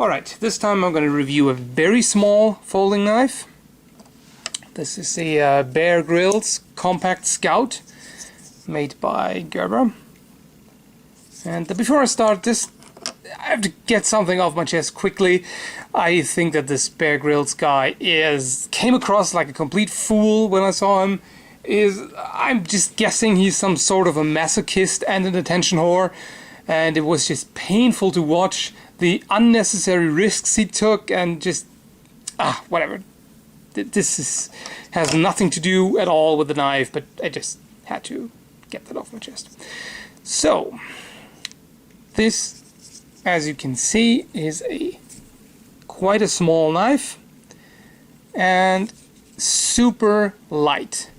Alright, this time I'm going to review a very small folding knife. This is a Grylls Compact Scout made by Gerber. And before I start this, I have to get something off my chest quickly. I think that this Grylls guy came across like a complete fool when I saw him. I'm just guessing he's some sort of a masochist and an attention whore, and it was just painful to watch the unnecessary risks he took, and just whatever. This has nothing to do at all with the knife, but I just had to get that off my chest. So this, as you can see, is quite a small knife and super light.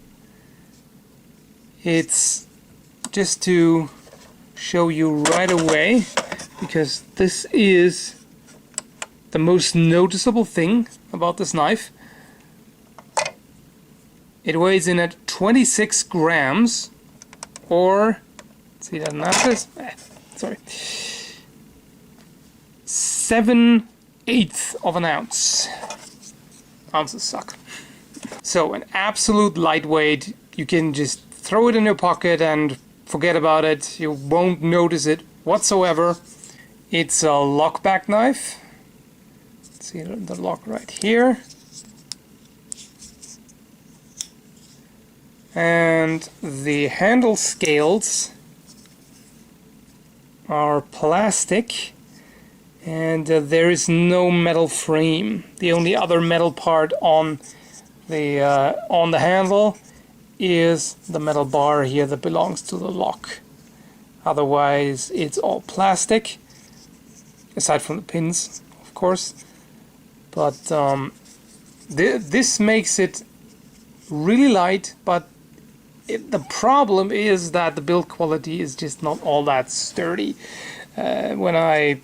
It's just to show you right away, because this is the most noticeable thing about this knife. It weighs in at 26 grams, or let's see that in ounces. Sorry, 7/8 of an ounce. Ounces suck. So an absolute lightweight. You can just throw it in your pocket and forget about it. You won't notice it whatsoever. It's a Lockback knife. See the lock right here. And the handle scales are plastic, and there is no metal frame. The only other metal part on the handle is the metal bar here that belongs to the lock. Otherwise it's all plastic, aside from the pins, of course. But this makes it really light, but the problem is that the build quality is just not all that sturdy. When I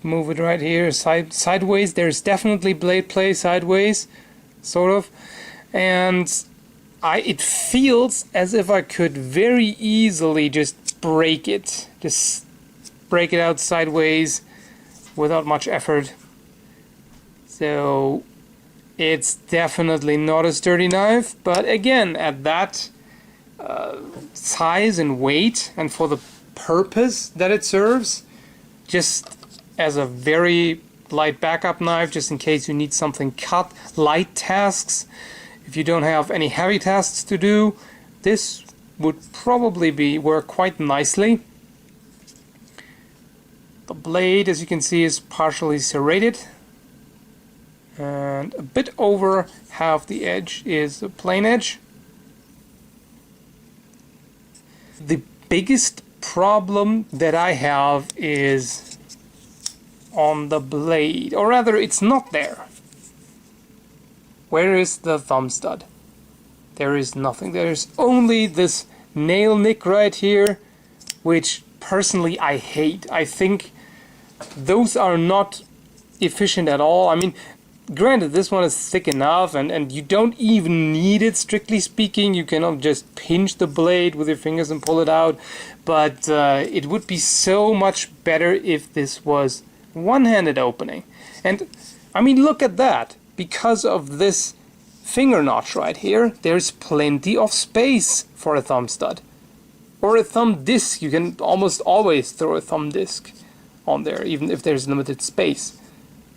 move it right here sideways, there's definitely blade play sideways, sort of, and it feels as if I could very easily just break it out sideways without much effort. So it's definitely not a sturdy knife, but again, at that size and weight, and for the purpose that it serves, just as a very light backup knife, just in case you need something cut, light tasks. If you don't have any heavy tasks to do, this would probably work quite nicely. The blade, as you can see, is partially serrated, and a bit over half the edge is a plain edge. The biggest problem that I have is on the blade, or rather it's not there. Where is the thumb stud? There is nothing. There is only this nail nick right here, which personally I hate. I think those are not efficient at all. I mean, granted, this one is thick enough, and you don't even need it, strictly speaking. You can just pinch the blade with your fingers and pull it out, but it would be so much better if this was one-handed opening. And I mean, look at that. Because of this finger notch right here, there's plenty of space for a thumb stud. Or a thumb disc. You can almost always throw a thumb disc on there, even if there's limited space.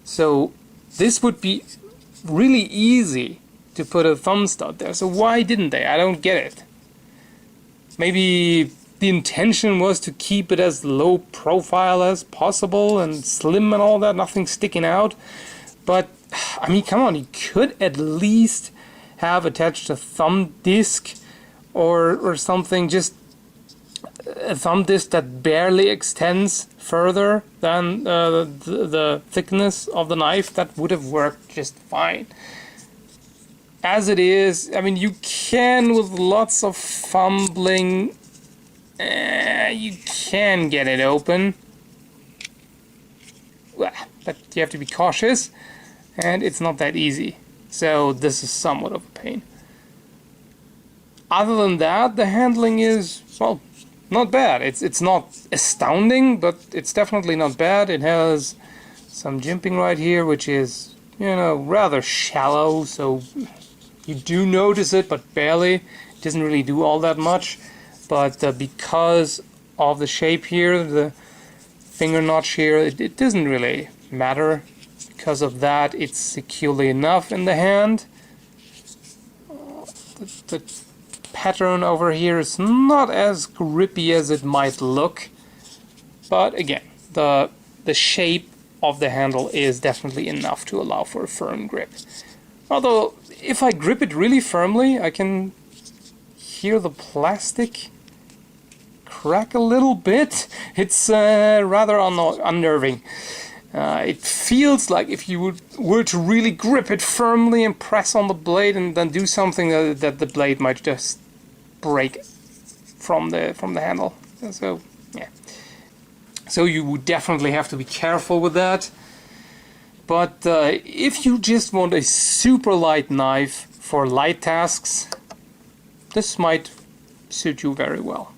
So this would be really easy to put a thumb stud there. So why didn't they? I don't get it. Maybe the intention was to keep it as low profile as possible and slim and all that, nothing sticking out. But I mean, come on, you could at least have attached a thumb disc or something, just a thumb disc that barely extends further than the thickness of the knife. That would have worked just fine. As it is, I mean, you can, with lots of fumbling, you can get it open. But you have to be cautious, and it's not that easy. So this is somewhat of a pain. Other than that, the handling is, well, not bad. It's not astounding, but it's definitely not bad. It has some jimping right here, which is, you know, rather shallow, so you do notice it, but barely. It doesn't really do all that much. But because of the shape here, the finger notch here, it doesn't really matter. Because of that, it's securely enough in the hand. The pattern over here is not as grippy as it might look. But again, the shape of the handle is definitely enough to allow for a firm grip. Although, if I grip it really firmly, I can hear the plastic crack a little bit. It's rather unnerving. It feels like if you were to really grip it firmly and press on the blade and then do something that the blade might just break from the handle. So, yeah. So you would definitely have to be careful with that. But if you just want a super light knife for light tasks, this might suit you very well.